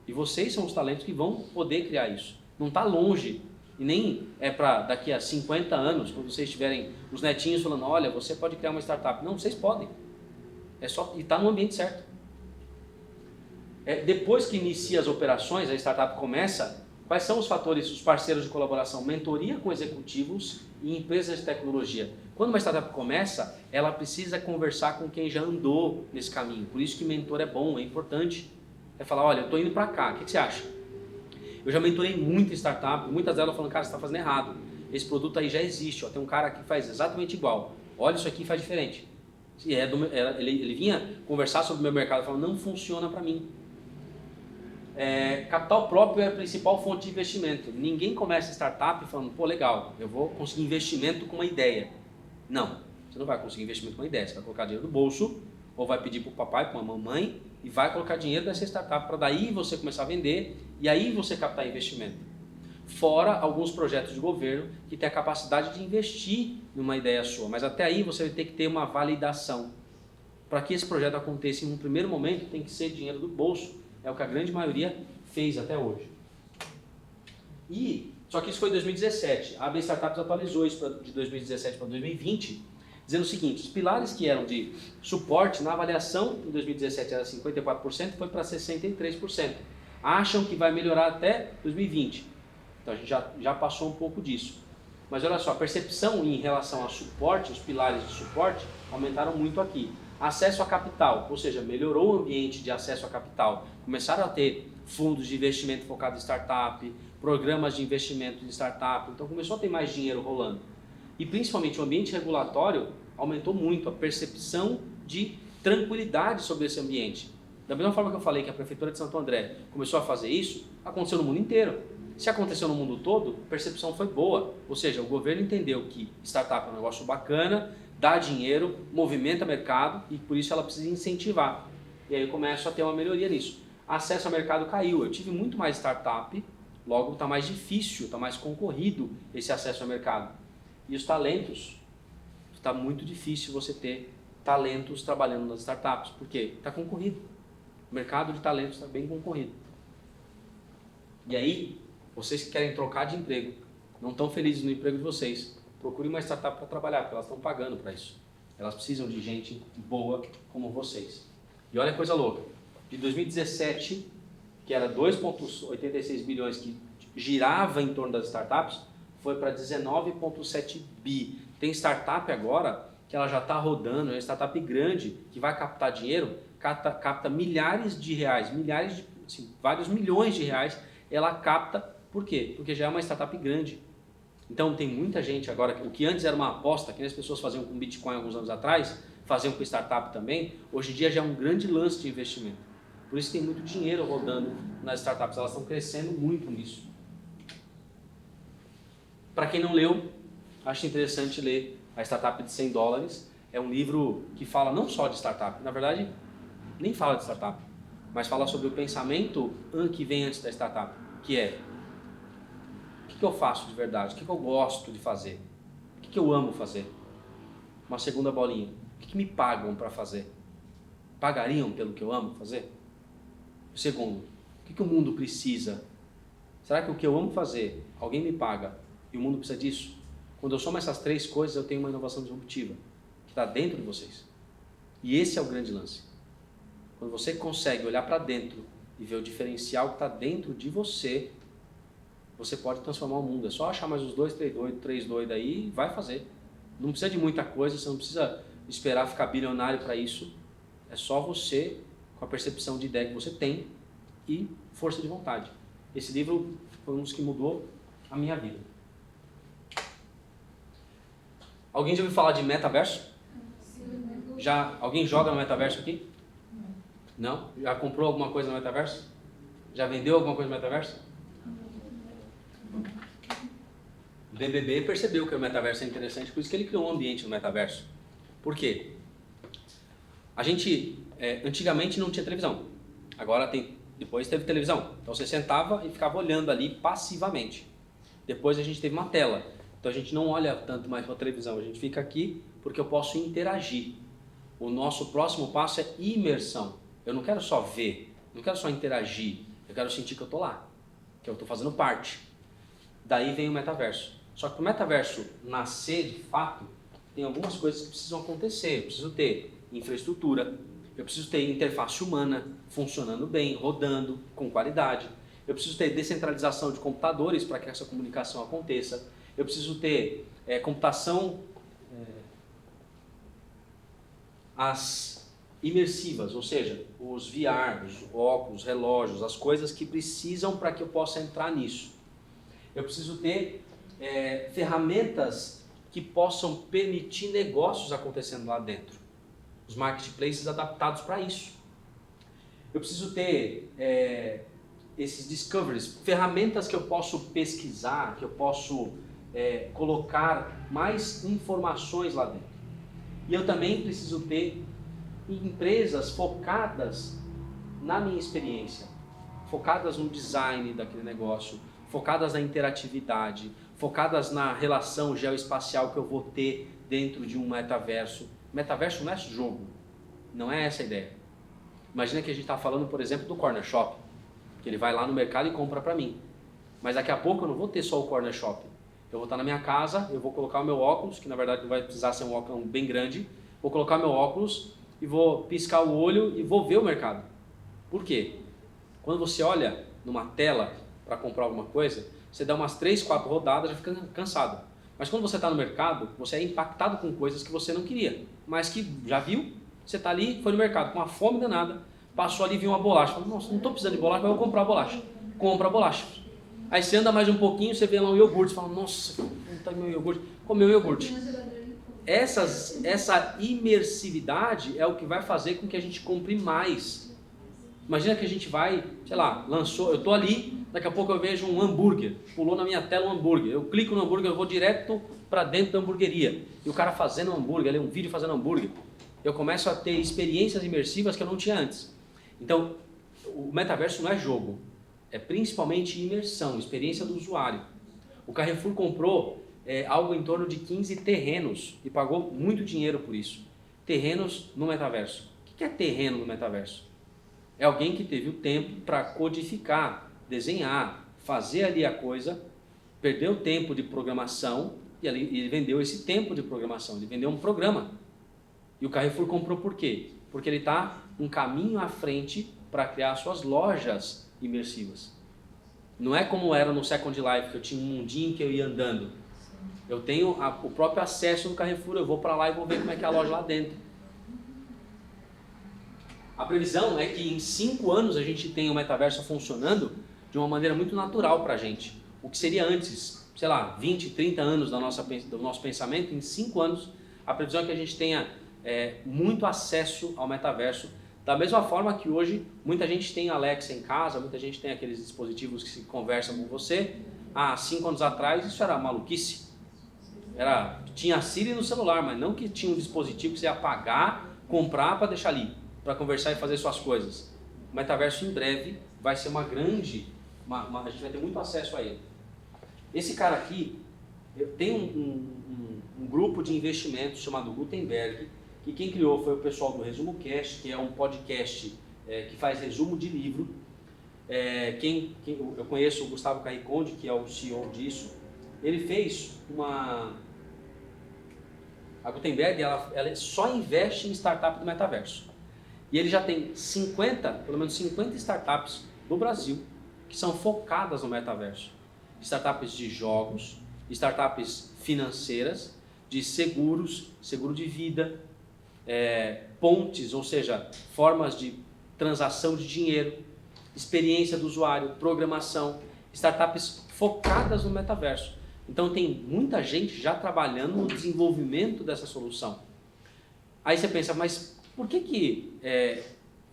E vocês são os talentos que vão poder criar isso. Não está longe. E nem é para daqui a 50 anos, quando vocês tiverem os netinhos falando, olha, você pode criar uma startup. Não, vocês podem. É só, e está no ambiente certo. Depois que inicia as operações, a startup começa, quais são os fatores, os parceiros de colaboração? Mentoria com executivos e empresas de tecnologia. Quando uma startup começa, ela precisa conversar com quem já andou nesse caminho. Por isso que mentor é bom, é importante. É falar, olha, eu estou indo para cá, o que você acha? Eu já mentorei muita startup, muitas delas falando, cara, você está fazendo errado. Esse produto aí já existe, ó, tem um cara que faz exatamente igual. Olha isso aqui e faz diferente. E ele vinha conversar sobre o meu mercado e falando, não funciona para mim. Capital próprio é a principal fonte de investimento. Ninguém começa startup falando, pô, legal, eu vou conseguir investimento com uma ideia. Não, você não vai conseguir investimento com uma ideia. Você vai colocar dinheiro no bolso, ou vai pedir para o papai, para a mamãe, e vai colocar dinheiro nessa startup para daí você começar a vender e aí você captar investimento. Fora alguns projetos de governo que tem a capacidade de investir numa ideia sua, mas até aí você vai ter que ter uma validação. Para que esse projeto aconteça em um primeiro momento, tem que ser dinheiro do bolso. É o que a grande maioria fez até hoje. Só que isso foi em 2017. A AB Startups atualizou isso de 2017 para 2020, dizendo o seguinte, os pilares que eram de suporte na avaliação em 2017 era 54%, foi para 63%. Acham que vai melhorar até 2020. Então a gente já passou um pouco disso. Mas olha só, a percepção em relação a suporte, os pilares de suporte, aumentaram muito aqui. Acesso a capital, ou seja, melhorou o ambiente de acesso a capital. Começaram a ter fundos de investimento focados em startup, programas de investimento de startup, então começou a ter mais dinheiro rolando. E principalmente o ambiente regulatório aumentou muito a percepção de tranquilidade sobre esse ambiente. Da mesma forma que eu falei que a Prefeitura de Santo André começou a fazer isso, aconteceu no mundo inteiro. Se aconteceu no mundo todo, a percepção foi boa. Ou seja, o governo entendeu que startup é um negócio bacana, dá dinheiro, movimenta mercado e por isso ela precisa incentivar. E aí começa a ter uma melhoria nisso. Acesso ao mercado caiu. Eu tive muito mais startup, logo está mais difícil, está mais concorrido esse acesso ao mercado. E os talentos, está muito difícil você ter talentos trabalhando nas startups. Por quê? Está concorrido. O mercado de talentos está bem concorrido. E aí, vocês que querem trocar de emprego, não estão felizes no emprego de vocês, procurem uma startup para trabalhar, porque elas estão pagando para isso. Elas precisam de gente boa como vocês. E olha a coisa louca. De 2017, que era 2,86 bilhões que girava em torno das startups, foi para 19,7 bi. Tem startup agora que ela já está rodando, é uma startup grande que vai captar dinheiro, capta milhares de reais, assim, vários milhões de reais, ela capta, por quê? Porque já é uma startup grande. Então tem muita gente agora, o que antes era uma aposta, que as pessoas faziam com Bitcoin alguns anos atrás, faziam com startup também, hoje em dia já é um grande lance de investimento. Por isso tem muito dinheiro rodando nas startups, elas estão crescendo muito nisso. Para quem não leu, acho interessante ler A Startup de $100. É um livro que fala não só de startup, na verdade nem fala de startup, mas fala sobre o pensamento que vem antes da startup, que é: o que eu faço de verdade? O que eu gosto de fazer? O que eu amo fazer? Uma segunda bolinha: o que me pagam para fazer? Pagariam pelo que eu amo fazer? O segundo: o que o mundo precisa? Será que o que eu amo fazer, alguém me paga e o mundo precisa disso? Quando eu somo essas três coisas, eu tenho uma inovação disruptiva que está dentro de vocês. E esse é o grande lance. Quando você consegue olhar para dentro e ver o diferencial que está dentro de você, você pode transformar o mundo. É só achar mais uns 2, 3 doidos aí e vai fazer. Não precisa de muita coisa, você não precisa esperar ficar bilionário para isso. É só você, com a percepção de ideia que você tem e força de vontade. Esse livro foi um dos que mudou a minha vida. Alguém já ouviu falar de metaverso? Já, alguém joga no metaverso aqui? Não? Já comprou alguma coisa no metaverso? Já vendeu alguma coisa no metaverso? O BBB percebeu que o metaverso é interessante, por isso que ele criou um ambiente no metaverso. Por quê? A gente, antigamente não tinha televisão, agora tem, depois teve televisão. Então você sentava e ficava olhando ali passivamente. Depois a gente teve uma tela, então a gente não olha tanto mais para a televisão, a gente fica aqui porque eu posso interagir. O nosso próximo passo é imersão. Eu não quero só ver, não quero só interagir, eu quero sentir que eu estou lá, que eu estou fazendo parte. Daí vem o metaverso. Só que para o metaverso nascer de fato, tem algumas coisas que precisam acontecer. Eu preciso ter infraestrutura, eu preciso ter interface humana funcionando bem, rodando com qualidade. Eu preciso ter descentralização de computadores para que essa comunicação aconteça. Eu preciso ter computação as imersivas, ou seja, os VR, os óculos, relógios, as coisas que precisam para que eu possa entrar nisso. Eu preciso ter ferramentas que possam permitir negócios acontecendo lá dentro. Os marketplaces adaptados para isso. Eu preciso ter esses discoveries, ferramentas que eu posso pesquisar, que eu posso colocar mais informações lá dentro. E eu também preciso ter empresas focadas na minha experiência, focadas no design daquele negócio, focadas na interatividade, focadas na relação geoespacial que eu vou ter dentro de um metaverso. Metaverso não é jogo, não é essa a ideia. Imagina que a gente está falando, por exemplo, do Corner Shop, que ele vai lá no mercado e compra para mim. Mas daqui a pouco eu não vou ter só o Corner Shop. Eu vou estar na minha casa, eu vou colocar o meu óculos, que na verdade não vai precisar ser um óculos bem grande, vou colocar meu óculos e vou piscar o olho e vou ver o mercado. Por quê? Quando você olha numa tela para comprar alguma coisa, você dá umas 3, 4 rodadas e já fica cansado. Mas quando você está no mercado, você é impactado com coisas que você não queria, mas que já viu, você está ali, foi no mercado com uma fome danada, passou ali e viu uma bolacha. Falou: nossa, não estou precisando de bolacha, mas eu vou comprar a bolacha. Compra a bolacha. Aí você anda mais um pouquinho, você vê lá um iogurte, você fala: nossa, onde está meu iogurte? Comeu o iogurte. Essa imersividade é o que vai fazer com que a gente compre mais. Imagina que a gente vai, sei lá, lançou, eu estou ali, daqui a pouco eu vejo um hambúrguer, pulou na minha tela um hambúrguer, eu clico no hambúrguer, eu vou direto para dentro da hamburgueria, e o cara fazendo hambúrguer, ali um vídeo fazendo hambúrguer, eu começo a ter experiências imersivas que eu não tinha antes. Então, o metaverso não é jogo, é principalmente imersão, experiência do usuário. O Carrefour comprou algo em torno de 15 terrenos e pagou muito dinheiro por isso. terrenos no metaverso. O que é terreno no metaverso? É alguém que teve o tempo para codificar, desenhar, fazer ali a coisa, perdeu o tempo de programação e ele vendeu esse tempo de programação, ele vendeu um programa. E o Carrefour comprou por quê? Porque ele está um caminho à frente para criar suas lojas imersivas. Não é como era no Second Life, que eu tinha um mundinho que eu ia andando. Eu tenho o próprio acesso no Carrefour, eu vou para lá e vou ver como é que é a loja lá dentro. A previsão é que em 5 anos a gente tenha o metaverso funcionando de uma maneira muito natural para a gente. O que seria antes, sei lá, 20, 30 anos do nosso pensamento, em 5 anos a previsão é que a gente tenha muito acesso ao metaverso. Da mesma forma que hoje muita gente tem Alexa em casa, muita gente tem aqueles dispositivos que se conversam com você. Há 5 anos atrás isso era maluquice. Tinha a Siri no celular, mas não que tinha um dispositivo que você ia pagar, comprar para deixar ali, para conversar e fazer suas coisas. O metaverso em breve vai ser uma grande, a gente vai ter muito acesso a ele. Esse cara aqui, tem um grupo de investimentos chamado Gutenberg, que quem criou foi o pessoal do Resumo Cast, que é um podcast que faz resumo de livro. Eu conheço o Gustavo Carriconde, que é o CEO disso. Ele fez a Gutenberg, ela só investe em startup do metaverso. E ele já tem pelo menos 50 startups no Brasil que são focadas no metaverso. Startups de jogos, startups financeiras, de seguros, seguro de vida, pontes, ou seja, formas de transação de dinheiro, experiência do usuário, programação, startups focadas no metaverso. Então tem muita gente já trabalhando no desenvolvimento dessa solução. Aí você pensa, mas por que eu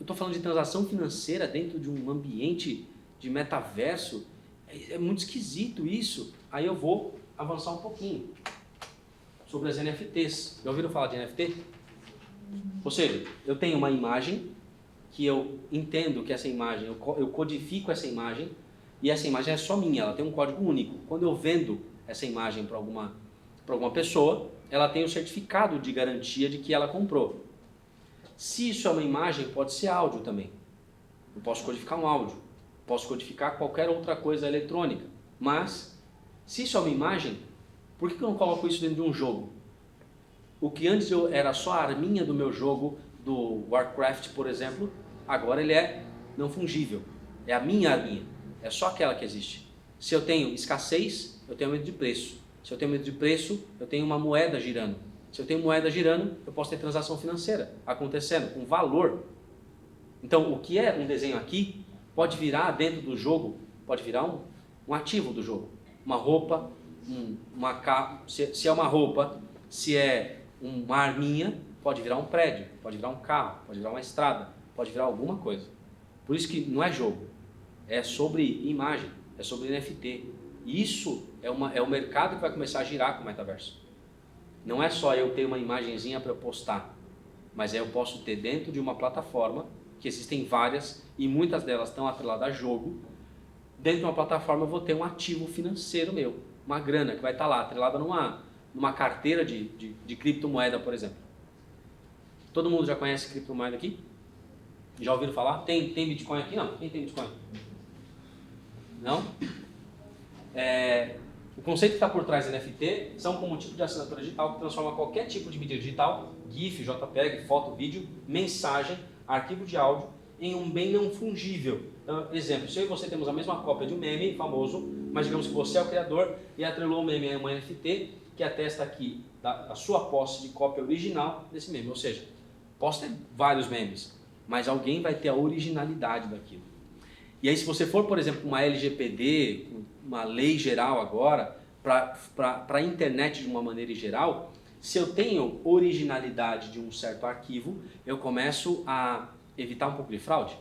estou falando de transação financeira dentro de um ambiente de metaverso? É muito esquisito isso. Aí eu vou avançar um pouquinho sobre as NFTs. Já ouviram falar de NFT? Ou seja, eu tenho uma imagem que eu entendo que essa imagem, eu codifico essa imagem e essa imagem é só minha, ela tem um código único. Quando eu vendo essa imagem para alguma pessoa, ela tem o certificado de garantia de que ela comprou. Se isso é uma imagem, pode ser áudio também. Eu posso codificar um áudio, posso codificar qualquer outra coisa eletrônica. Mas, se isso é uma imagem, por que eu não coloco isso dentro de um jogo? O que antes era só a arminha do meu jogo, do Warcraft, por exemplo, agora ele é não fungível. É a minha arminha. É só aquela que existe. Se eu tenho escassez, eu tenho medo de preço. Se eu tenho medo de preço, eu tenho uma moeda girando. Se eu tenho moeda girando, eu posso ter transação financeira acontecendo, com valor. Então, o que é um desenho aqui, pode virar dentro do jogo, pode virar um ativo do jogo. Uma roupa, se é uma roupa, se é uma arminha, pode virar um prédio, pode virar um carro, pode virar uma estrada, pode virar alguma coisa. Por isso que não é jogo, é sobre imagem, é sobre NFT. Isso é o mercado que vai começar a girar com o metaverso. Não é só eu ter uma imagenzinha para eu postar, mas eu posso ter dentro de uma plataforma, que existem várias, e muitas delas estão atreladas a jogo. Dentro de uma plataforma eu vou ter um ativo financeiro meu, uma grana que vai estar lá, atrelada numa carteira de criptomoeda, por exemplo. Todo mundo já conhece criptomoeda aqui? Já ouviram falar? Tem Bitcoin aqui? Não? Quem tem Bitcoin? Não? O conceito que está por trás do NFT são como um tipo de assinatura digital que transforma qualquer tipo de mídia digital, GIF, JPEG, foto, vídeo, mensagem, arquivo de áudio, em um bem não fungível. Então, exemplo, se eu e você temos a mesma cópia de um meme famoso, mas digamos que você é o criador e atrelou o meme a uma NFT que atesta aqui a sua posse de cópia original desse meme. Ou seja, posso ter vários memes, mas alguém vai ter a originalidade daquilo. E aí se você for, por exemplo, uma LGPD, uma lei geral agora, para a internet de uma maneira geral, se eu tenho originalidade de um certo arquivo, eu começo a evitar um pouco de fraude.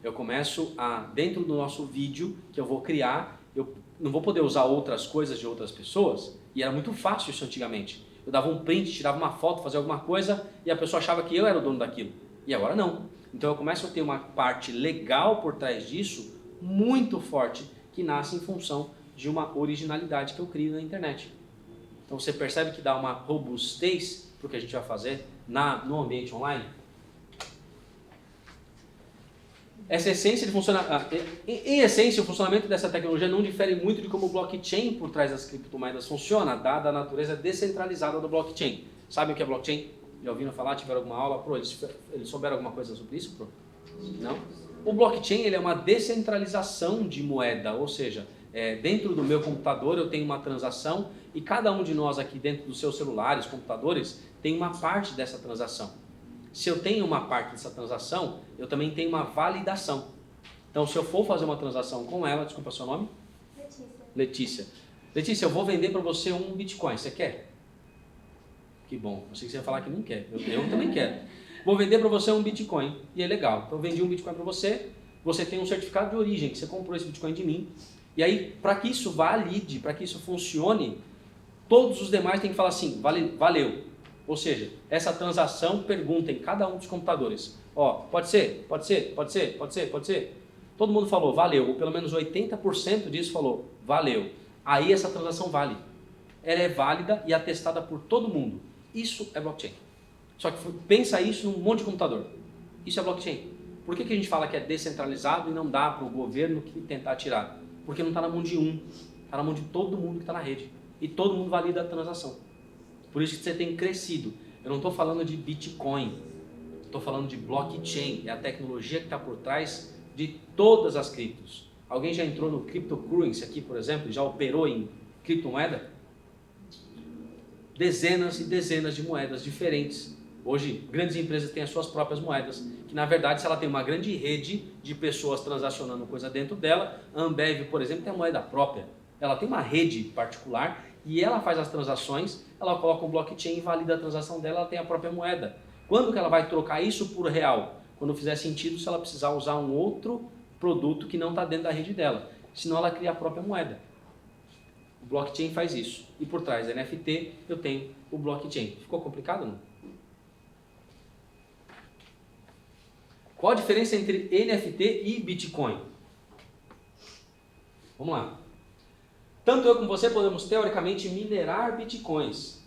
Eu começo dentro do nosso vídeo que eu vou criar, eu não vou poder usar outras coisas de outras pessoas, e era muito fácil isso antigamente. Eu dava um print, tirava uma foto, fazia alguma coisa, e a pessoa achava que eu era o dono daquilo. E agora não. Então eu começo a ter uma parte legal por trás disso, muito forte, que nasce em função de uma originalidade que eu crio na internet. Então você percebe que dá uma robustez para o que a gente vai fazer no ambiente online? Essa essência de em essência, o funcionamento dessa tecnologia não difere muito de como o blockchain por trás das criptomoedas funciona, dada a natureza descentralizada do blockchain. Sabem o que é blockchain? Já ouviram falar? Tiveram alguma aula? Pro, eles souberam alguma coisa sobre isso? Pro? Não? O blockchain ele é uma descentralização de moeda, ou seja, dentro do meu computador eu tenho uma transação e cada um de nós aqui dentro dos seus celulares, computadores, tem uma parte dessa transação. Se eu tenho uma parte dessa transação, eu também tenho uma validação. Então, se eu for fazer uma transação com ela, desculpa seu nome? Letícia. Letícia, eu vou vender para você um Bitcoin, você quer? Que bom, eu sei que você vai falar que não quer, eu também quero. Vou vender para você um Bitcoin, e é legal. Então, eu vendi um Bitcoin para você, você tem um certificado de origem, que você comprou esse Bitcoin de mim. E aí, para que isso valide, para que isso funcione, todos os demais têm que falar assim, valeu. Ou seja, essa transação pergunta em cada um dos computadores. Ó, pode ser? Todo mundo falou, valeu. Ou pelo menos 80% disso falou, valeu. Aí essa transação vale. Ela é válida e atestada por todo mundo. Isso é blockchain. Só que pensa isso num monte de computador. Isso é blockchain. Por que a gente fala que é descentralizado e não dá para o governo tentar tirar? Porque não está na mão de um. Está na mão de todo mundo que está na rede. E todo mundo valida a transação. Por isso que você tem crescido. Eu não estou falando de Bitcoin, estou falando de blockchain. É a tecnologia que está por trás de todas as criptos. Alguém já entrou no cryptocurrency aqui, por exemplo, e já operou em criptomoeda? Dezenas e dezenas de moedas diferentes. Hoje, grandes empresas têm as suas próprias moedas, que na verdade, se ela tem uma grande rede de pessoas transacionando coisa dentro dela, a Ambev, por exemplo, tem a moeda própria. Ela tem uma rede particular e ela faz as transações, ela coloca um blockchain e valida a transação dela, ela tem a própria moeda. Quando que ela vai trocar isso por real? Quando fizer sentido, se ela precisar usar um outro produto que não está dentro da rede dela. Senão ela cria a própria moeda. O blockchain faz isso. E por trás da NFT eu tenho o blockchain. Ficou complicado, não? Qual a diferença entre NFT e Bitcoin? Vamos lá. Tanto eu como você podemos, teoricamente, minerar bitcoins.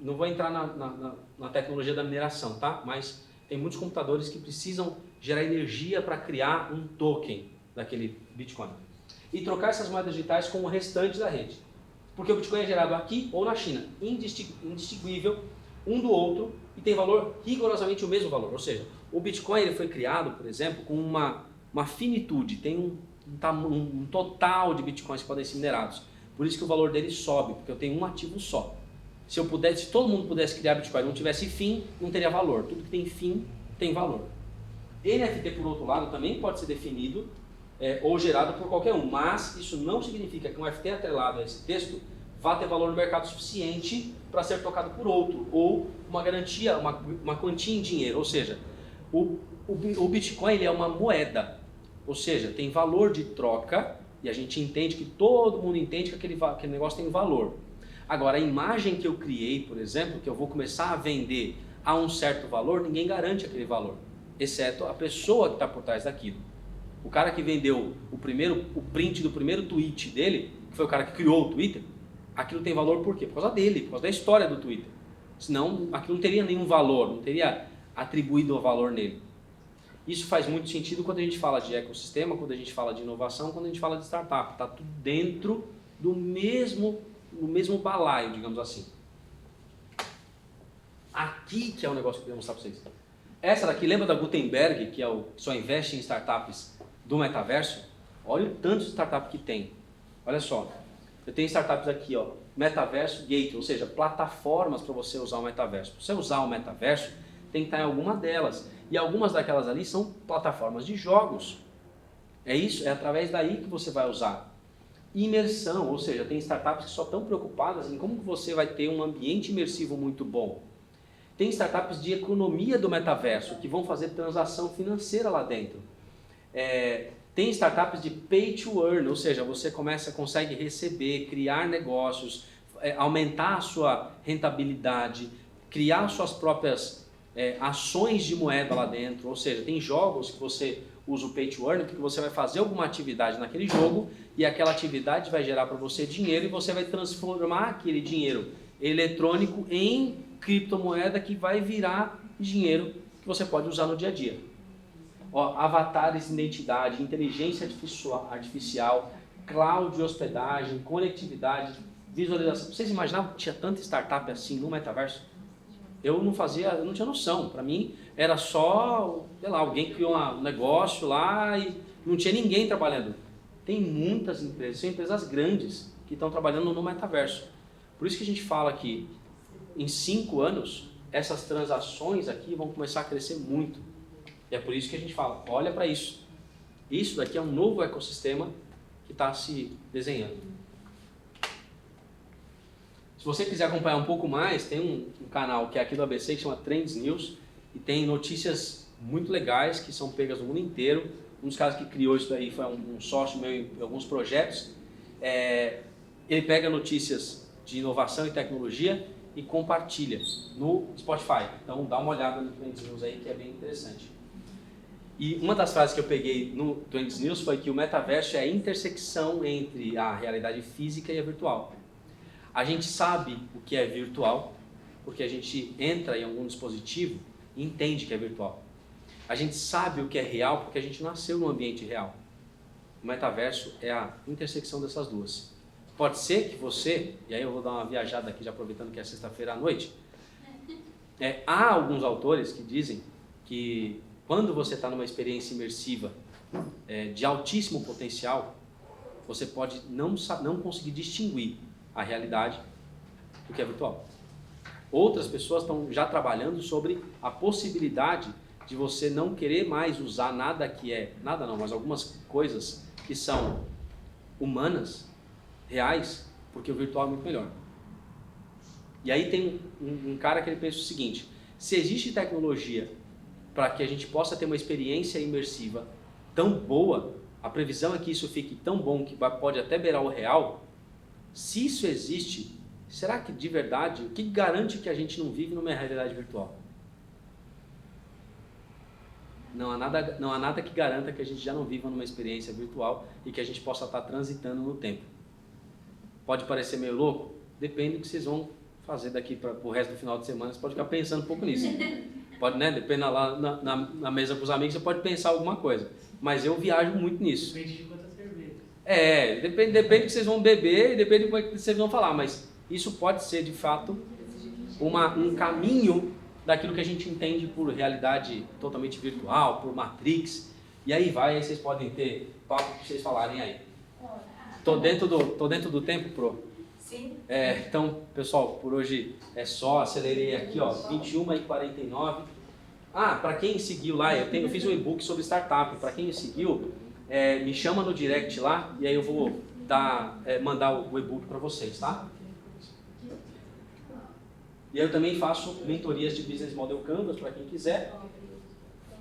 Não vou entrar na tecnologia da mineração, tá? Mas tem muitos computadores que precisam gerar energia para criar um token daquele bitcoin. E trocar essas moedas digitais com o restante da rede. Porque o bitcoin é gerado aqui ou na China. Indistinguível um do outro e tem valor rigorosamente o mesmo valor. Ou seja, o bitcoin ele foi criado, por exemplo, com uma finitude. Tem um total de bitcoins que podem ser minerados. Por isso que o valor dele sobe, porque eu tenho um ativo só. Se todo mundo pudesse criar bitcoin e não tivesse fim, não teria valor. Tudo que tem fim tem valor. NFT, por outro lado, também pode ser definido ou gerado por qualquer um, mas isso não significa que um NFT atrelado a esse texto vá ter valor no mercado suficiente para ser trocado por outro, ou uma garantia, uma quantia em dinheiro. Ou seja, o Bitcoin ele é uma moeda. Ou seja, tem valor de troca e a gente entende que todo mundo entende que aquele negócio tem valor. Agora, a imagem que eu criei, por exemplo, que eu vou começar a vender a um certo valor, ninguém garante aquele valor, exceto a pessoa que está por trás daquilo. O cara que vendeu o print do primeiro tweet dele, que foi o cara que criou o Twitter, aquilo tem valor por quê? Por causa dele, por causa da história do Twitter. Senão, aquilo não teria nenhum valor, não teria atribuído o valor nele. Isso faz muito sentido quando a gente fala de ecossistema, quando a gente fala de inovação, quando a gente fala de startup. Está tudo dentro do mesmo balaio, digamos assim. Aqui que é o negócio que eu queria mostrar para vocês. Essa daqui, lembra da Gutenberg, que só investe em startups do metaverso? Olha o tanto de startup que tem. Olha só, eu tenho startups aqui, ó, Metaverso Gateway, ou seja, plataformas para você usar o metaverso. Para você usar o metaverso, tem que estar em alguma delas. E algumas daquelas ali são plataformas de jogos. É isso, é através daí que você vai usar. Imersão, ou seja, tem startups que só estão preocupadas em como você vai ter um ambiente imersivo muito bom. Tem startups de economia do metaverso que vão fazer transação financeira lá dentro. Tem startups de pay to earn, ou seja, você consegue receber, criar negócios, aumentar a sua rentabilidade, criar suas próprias ações de moeda lá dentro. Ou seja, tem jogos que você usa o pay to earn, que você vai fazer alguma atividade naquele jogo e aquela atividade vai gerar para você dinheiro e você vai transformar aquele dinheiro eletrônico em criptomoeda que vai virar dinheiro que você pode usar no dia a dia. Ó, avatares de identidade, inteligência artificial, cloud de hospedagem, conectividade, visualização. Vocês imaginavam que tinha tanta startup assim no metaverso? Eu não tinha noção. Para mim era só, sei lá, alguém criou um negócio lá e não tinha ninguém trabalhando. Tem muitas empresas, são empresas grandes que estão trabalhando no metaverso. Por isso que a gente fala que em 5 anos essas transações aqui vão começar a crescer muito. E é por isso que a gente fala, olha para isso. Isso daqui é um novo ecossistema que está se desenhando. Se você quiser acompanhar um pouco mais, tem um canal que é aqui do ABC que chama Trends News e tem notícias muito legais que são pegas no mundo inteiro. Um dos caras que criou isso daí foi um sócio meu em alguns projetos. Ele pega notícias de inovação e tecnologia e compartilha no Spotify. Então dá uma olhada no Trends News aí que é bem interessante. E uma das frases que eu peguei no Trends News foi que o metaverso é a intersecção entre a realidade física e a virtual. A gente sabe o que é virtual porque a gente entra em algum dispositivo e entende que é virtual. A gente sabe o que é real porque a gente nasceu num ambiente real. O metaverso é a intersecção dessas duas. Pode ser que você, e aí eu vou dar uma viajada aqui já aproveitando que é sexta-feira à noite, há alguns autores que dizem que quando você está numa experiência imersiva de altíssimo potencial, você pode não conseguir distinguir a realidade do que é virtual. Outras pessoas estão já trabalhando sobre a possibilidade de você não querer mais usar nada que é, nada não, mas algumas coisas que são humanas, reais, porque o virtual é muito melhor. E aí tem um cara que ele pensa o seguinte, se existe tecnologia para que a gente possa ter uma experiência imersiva tão boa, a previsão é que isso fique tão bom que pode até beirar o real. Se isso existe, será que de verdade, o que garante que a gente não vive numa realidade virtual? Não há nada que garanta que a gente já não viva numa experiência virtual e que a gente possa estar transitando no tempo. Pode parecer meio louco? Depende do que vocês vão fazer daqui para o resto do final de semana, você pode ficar pensando um pouco nisso. Pode, né? Depende lá na mesa com os amigos, você pode pensar alguma coisa. Mas eu viajo muito nisso. Depende de quantas cervejas. Depende do que vocês vão beber e depende do que vocês vão falar. Mas isso pode ser, de fato, um caminho daquilo que a gente entende por realidade totalmente virtual, por Matrix. E aí vocês podem ter papo que vocês falarem aí. Tô dentro do tempo, Pro? Sim. Então, pessoal, por hoje é só, acelerei aqui, ó, 21h49. Para quem seguiu lá, eu fiz um e-book sobre startup. Para quem me seguiu, me chama no direct lá e aí eu vou mandar o e-book para vocês, tá? E aí eu também faço mentorias de Business Model Canvas para quem quiser.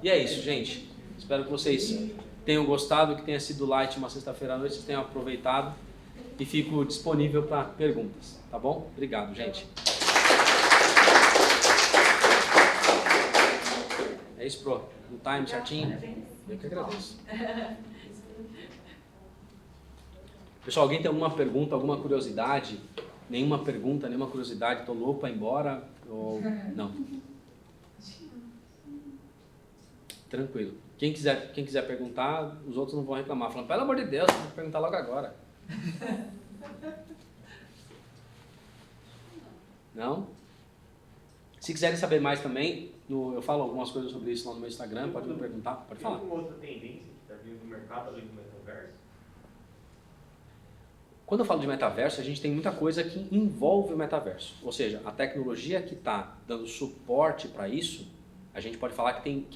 E é isso, gente. Espero que vocês tenham gostado, que tenha sido light uma sexta-feira à noite, vocês tenham aproveitado. E fico disponível para perguntas, tá bom? Obrigado, gente. É isso, Pro. No time certinho? Eu que agradeço. Pessoal, alguém tem alguma pergunta, alguma curiosidade? Nenhuma pergunta, nenhuma curiosidade? Estou louco para ir embora? Ou não? Tranquilo. Quem quiser perguntar, os outros não vão reclamar. Falando, pelo amor de Deus, tem que perguntar logo agora. Não? Se quiserem saber mais também, eu falo algumas coisas sobre isso lá no meu Instagram, pode me perguntar, pode falar. Tem alguma outra tendência que está vindo no mercado além do metaverso? Quando eu falo de metaverso, a gente tem muita coisa que envolve o metaverso. Ou seja, a tecnologia que está dando suporte para isso, a gente pode falar que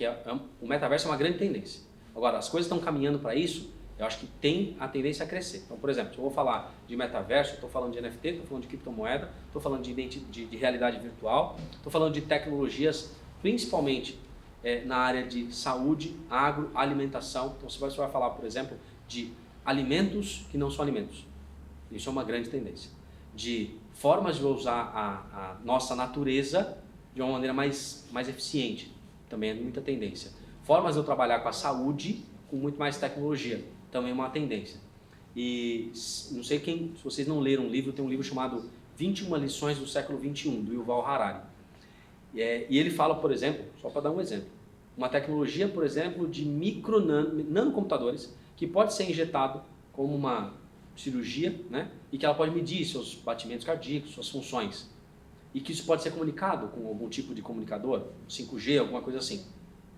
o metaverso é uma grande tendência. Agora, as coisas estão caminhando para isso, eu acho que tem a tendência a crescer. Então, por exemplo, se eu vou falar de metaverso, estou falando de NFT, estou falando de criptomoeda, estou falando de realidade virtual, estou falando de tecnologias, principalmente na área de saúde, agro, alimentação. Então, você vai falar, por exemplo, de alimentos que não são alimentos. Isso é uma grande tendência. De formas de usar a nossa natureza de uma maneira mais eficiente. Também é muita tendência. Formas de eu trabalhar com a saúde com muito mais tecnologia. Também é uma tendência. E não sei se vocês não leram um livro, tem um livro chamado 21 lições do século XXI, do Yuval Harari. E ele fala, por exemplo, só para dar um exemplo, uma tecnologia, por exemplo, de nanocomputadores que pode ser injetado como uma cirurgia, né? E que ela pode medir seus batimentos cardíacos, suas funções. E que isso pode ser comunicado com algum tipo de comunicador, 5G, alguma coisa assim.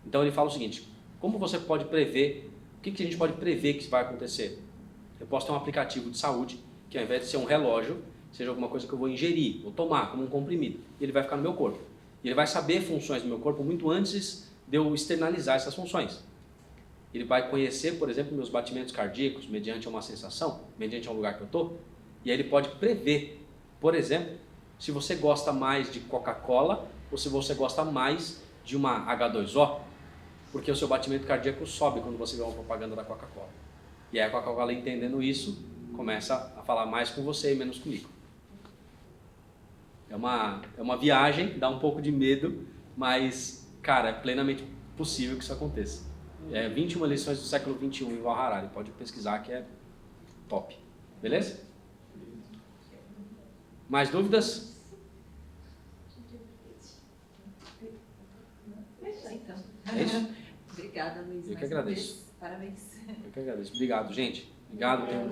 Então ele fala o seguinte, como você pode prever, o que a gente pode prever que vai acontecer? Eu posso ter um aplicativo de saúde que ao invés de ser um relógio, seja alguma coisa que eu vou ingerir, ou tomar como um comprimido, e ele vai ficar no meu corpo. E ele vai saber funções do meu corpo muito antes de eu externalizar essas funções. Ele vai conhecer, por exemplo, meus batimentos cardíacos mediante uma sensação, mediante um lugar que eu estou, e aí ele pode prever, por exemplo, se você gosta mais de Coca-Cola ou se você gosta mais de uma H2O, porque o seu batimento cardíaco sobe quando você vê uma propaganda da Coca-Cola. E aí a Coca-Cola, entendendo isso, começa a falar mais com você e menos comigo. É uma viagem, dá um pouco de medo, mas, cara, é plenamente possível que isso aconteça. 21 lições do século XXI em Yuval Harari, pode pesquisar que é top. Beleza? Mais dúvidas? Fechou, então. É isso? Obrigada, Luiz. Eu que mais uma agradeço. vez. Parabéns. Eu que agradeço. Obrigado, gente. Obrigado. Tenham um bom